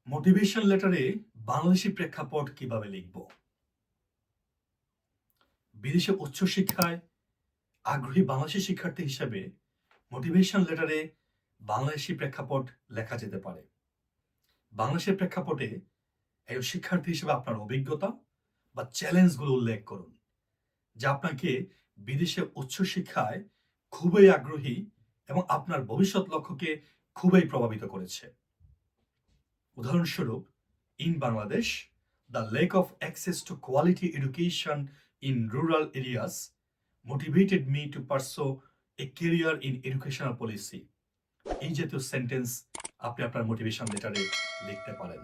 Motivation লেটারে Bangladeshi প্রেক্ষাপট কিভাবে লিখব? বিদেশে উচ্চশিক্ষায় আগ্রহী বাংলাদেশী শিক্ষার্থী হিসেবে মোটিভেশন লেটারে বাংলাদেশী প্রেক্ষাপট লেখা যেতে পারে। বাংলাদেশের প্রেক্ষাপটে একজন শিক্ষার্থী হিসেবে আপনার অভিজ্ঞতা বা চ্যালেঞ্জগুলো উল্লেখ করুন, যা আপনাকে বিদেশে উচ্চশিক্ষায় খুবই আগ্রহী এবং আপনার ভবিষ্যৎ লক্ষ্যকে খুবই প্রভাবিত করেছে। উদাহরণস্বরূপ, in Bangladesh, the lack of access to quality education in rural areas motivated me to pursue a career in educational policy. এই জাতীয় সেন্টেন্স আপনি আপনার মোটিভেশন লেটারে লিখতে পারেন।